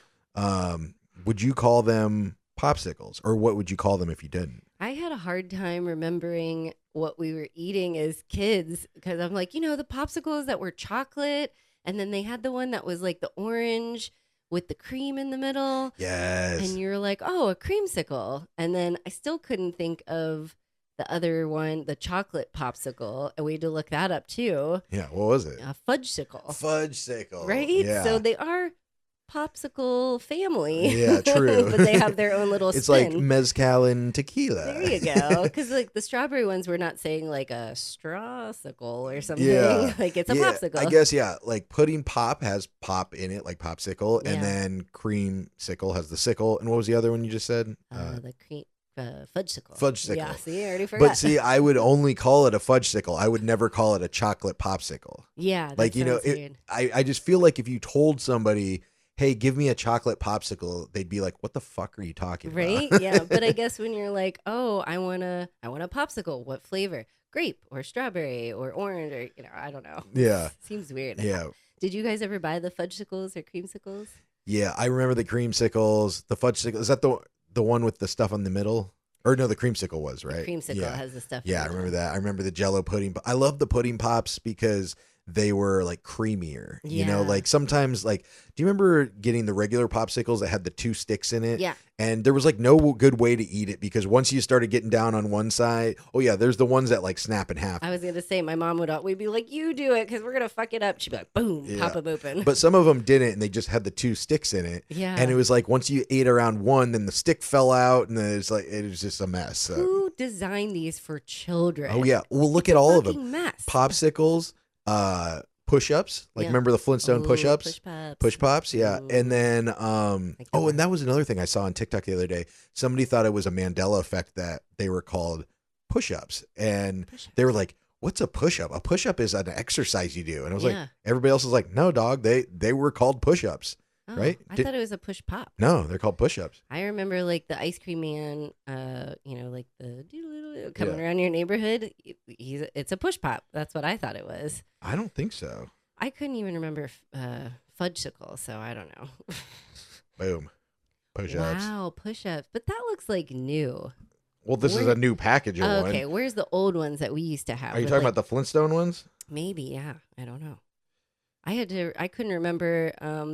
S2: Would you call them popsicles, or what would you call them if you didn't?
S3: I had a hard time remembering what we were eating as kids because I'm like, the popsicles that were chocolate, and then they had the one that was like the orange with the cream in the middle.
S2: Yes.
S3: And you're like, oh, a creamsicle. And then I still couldn't think of the other one, the chocolate popsicle, and we had to look that up too.
S2: Yeah, what was it?
S3: A fudgesicle.
S2: Fudgesicle.
S3: Right?
S2: Yeah.
S3: So they are popsicle family.
S2: Yeah, true.
S3: But they have their own little
S2: it's
S3: spin.
S2: It's like mezcal and tequila.
S3: There you go. Because like the strawberry ones, we're not saying like a strawsicle or something.
S2: Yeah.
S3: Like it's a popsicle.
S2: I guess, like pudding pop has pop in it, like popsicle, and then creamsicle has the sickle. And what was the other one you just said?
S3: The cream. Fudgesicle.
S2: Fudgesicle.
S3: Yeah, see, I already forgot.
S2: But see, I would only call it a fudgesicle. I would never call it a chocolate popsicle.
S3: Yeah, that
S2: like
S3: weird.
S2: I just feel like if you told somebody, "Hey, give me a chocolate popsicle," they'd be like, "What the fuck are you talking about?"
S3: Right? Yeah, but I guess when you're like, "Oh, I want a popsicle. What flavor? Grape or strawberry or orange or I don't know."
S2: Yeah,
S3: seems weird.
S2: Yeah.
S3: Did you guys ever buy the fudgesicles or creamsicles?
S2: Yeah, I remember the creamsicles. The fudgesicle, is that the one with the stuff on the middle? Or no, the creamsicle was, right?
S3: The creamsicle has the stuff.
S2: Yeah, I remember that. I remember the Jello pudding. I love the pudding pops because they were like creamier.
S3: Yeah.
S2: Like sometimes, like, do you remember getting the regular popsicles that had the 2 sticks in it?
S3: Yeah.
S2: And there was like no good way to eat it because once you started getting down on one side, there's the ones that like snap in half.
S3: I was gonna say my mom we'd be like, "You do it because we're gonna fuck it up." She'd be like, "Boom, pop them open."
S2: But some of them didn't, and they just had the 2 sticks in it.
S3: Yeah.
S2: And it was like once you ate around one, then the stick fell out, and then it was just a mess. So.
S3: Who designed these for children?
S2: Oh yeah, well look at all of them.
S3: Mess.
S2: Popsicles, push-ups, like remember the Flintstone push-ups? Push pops, yeah. Ooh. And then and that was another thing I saw on TikTok the other day. Somebody thought it was a Mandela effect that they were called push-ups, and they were like, "What's a push-up? A push-up is an exercise you do." And I was like, everybody else was like, "No, dog, they were called push-ups." Right?
S3: I thought it was a push pop.
S2: No, they're called push-ups.
S3: I remember like the ice cream man, like the coming around your neighborhood. It's a push pop. That's what I thought it was.
S2: I don't think so.
S3: I couldn't even remember fudgesicle, so I don't know.
S2: Boom. Push-ups.
S3: Wow, push-ups. But that looks like new.
S2: Well, this is a new package of one.
S3: Okay, where's the old ones that we used to have?
S2: Are you talking about the Flintstone ones?
S3: Maybe, yeah. I don't know. I couldn't remember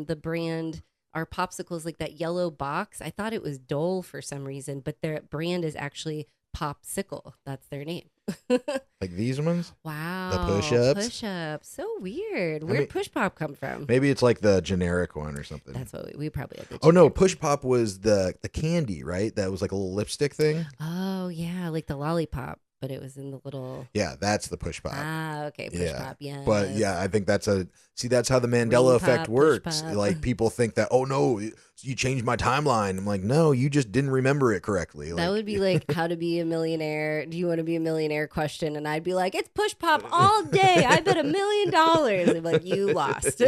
S3: the brand our popsicles, like that yellow box. I thought it was Dole for some reason, but their brand is actually Popsicle. That's their name.
S2: Like these ones?
S3: Wow.
S2: The push-ups?
S3: Push-ups. So weird. Where'd Push Pop come from?
S2: Maybe it's like the generic one or something.
S3: That's what we probably had.
S2: Oh no, Push Pop was the candy, right? That was like a little lipstick thing.
S3: Oh yeah, like the lollipop, but it was in the little.
S2: Yeah, that's the Push Pop.
S3: Ah, okay, Push Pop. Yeah.
S2: But yeah, I think that's how the Mandela
S3: Ring
S2: effect
S3: pop,
S2: works.
S3: push pop.
S2: Like people think that, oh no, you changed my timeline. I'm like, no, you just didn't remember it correctly.
S3: That would be like how to be a millionaire. Do you want to be a millionaire question? And I'd be like, it's Push Pop all day. I bet $1 million. I'm like, you lost.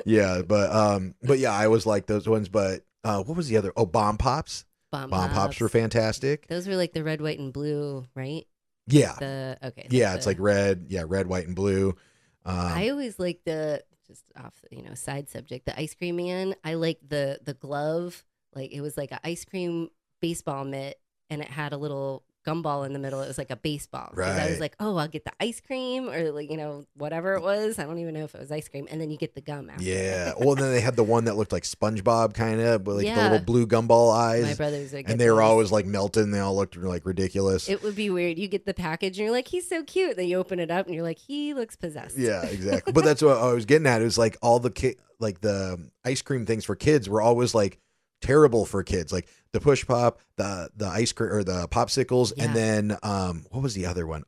S2: Yeah, but yeah, I always like those ones. But what was the other? Oh, Bomb Pops. Bomb Pops were fantastic.
S3: Those were like the red, white, and blue, right?
S2: Yeah.
S3: It's
S2: like red. Yeah, red, white, and blue.
S3: I always like just off, side subject, the ice cream man. I like the glove. Like it was like an ice cream baseball mitt, and it had a little gumball in the middle. It was like a baseball.
S2: Right.
S3: I was like, oh, I'll get the ice cream or like, whatever it was. I don't even know if it was ice cream. And then you get the gum after.
S2: Yeah. Well, then they had the one that looked like SpongeBob kind of, but like the little blue gumball eyes.
S3: My brothers would get
S2: and they were always like melting. They all looked like ridiculous.
S3: It would be weird. You get the package and you're like, he's so cute. Then you open it up and you're like, he looks possessed.
S2: Yeah, exactly. But that's what I was getting at. It was like all the like the ice cream things for kids were always like terrible for kids, like the Push Pop, the ice cream or the popsicles, and then what was the other one?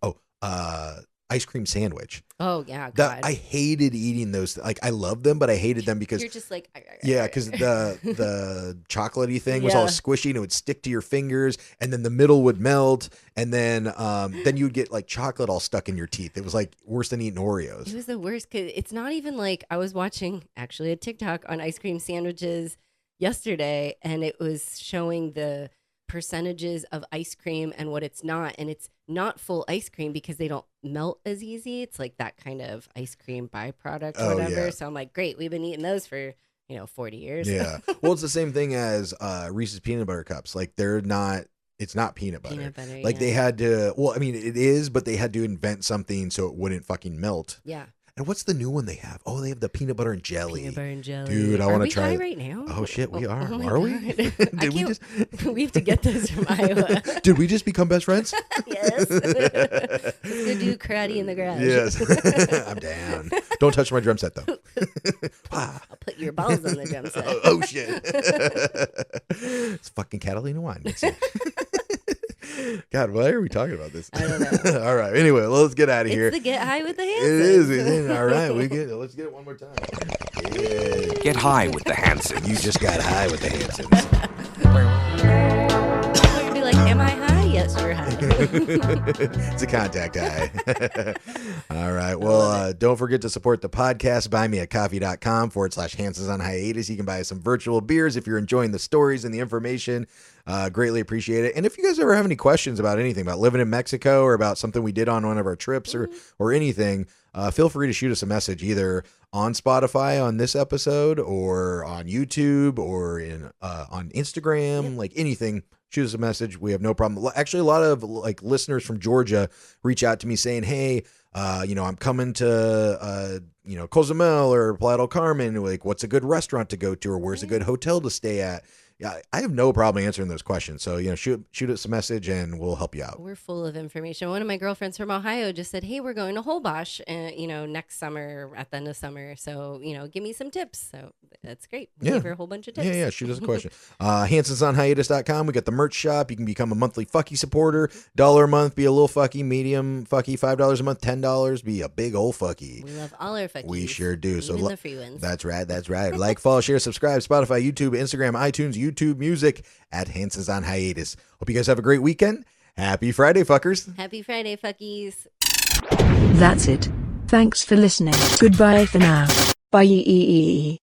S2: Ice cream sandwich.
S3: Oh yeah, God.
S2: I hated eating those. Like I loved them, but I hated them because
S3: you're just like
S2: because the chocolatey thing was all squishy and it would stick to your fingers, and then the middle would melt, and then you'd get like chocolate all stuck in your teeth. It was like worse than eating Oreos.
S3: It was the worst because it's not even like I was watching actually a TikTok on ice cream sandwiches yesterday, and it was showing the percentages of ice cream and what it's not, and it's not full ice cream because they don't melt as easy. It's like that kind of ice cream byproduct or whatever. So I'm like, great, we've been eating those for 40 years.
S2: Yeah. Well, it's the same thing as Reese's peanut butter cups. Like it's not peanut butter. Like they had to, well, I mean it is, but they had to invent something so it wouldn't fucking melt.
S3: Yeah.
S2: And what's the new one they have? Oh, they have the peanut butter and jelly.
S3: Peanut butter and jelly.
S2: Dude, I want to try
S3: it right now.
S2: Oh shit, we are.
S3: Oh
S2: are we?
S3: Did we just we have to get those from Iowa.
S2: Did we just become best friends?
S3: Yes. Let's go do karate in the garage.
S2: Yes. I'm down. Don't touch my drum set though.
S3: I'll put your balls on the drum set.
S2: Oh shit. It's fucking Catalina wine. God, why are we talking about this?
S3: I don't know.
S2: All right. Anyway, let's get out of here.
S3: It's the Get High with the Hansons.
S2: It is. All right. Let's get it one more time. Yeah.
S1: Get high with the Hansons.
S2: You just got high with the Hansons.
S3: You'd be like, am I high? Yes, you're high.
S2: It's a contact high. All right. Well, don't forget to support the podcast. buymeacoffee.com/Hansons on hiatus. You can buy some virtual beers if you're enjoying the stories and the information. Greatly appreciate it. And if you guys ever have any questions about anything, about living in Mexico or about something we did on one of our trips or anything, feel free to shoot us a message either on Spotify on this episode or on YouTube or on Instagram, like anything. Shoot us a message. We have no problem. Actually, a lot of like listeners from Georgia reach out to me saying, hey, I'm coming to, Cozumel or Playa del Carmen. Like, what's a good restaurant to go to or where's a good hotel to stay at? Yeah, I have no problem answering those questions. So, shoot us a message and we'll help you out.
S3: We're full of information. One of my girlfriends from Ohio just said, hey, we're going to Holbox, next summer at the end of summer. So, give me some tips. So that's great. We'll give her a whole bunch of tips.
S2: Yeah. Shoot us a question. HansonsOnHiatus.com. We got the merch shop. You can become a monthly fucky supporter. $1 a month, be a little fucky, medium fucky, $5 a month, $10, be a big old fucky.
S3: We love all our fuckies.
S2: We sure do.
S3: Even the free ones.
S2: That's right. Like, follow, share, subscribe, Spotify, YouTube, Instagram, iTunes, YouTube Music at Hansons on Hiatus. Hope you guys have a great weekend. Happy Friday, fuckers.
S3: Happy Friday, fuckies.
S4: That's it. Thanks for listening. Goodbye for now. Bye.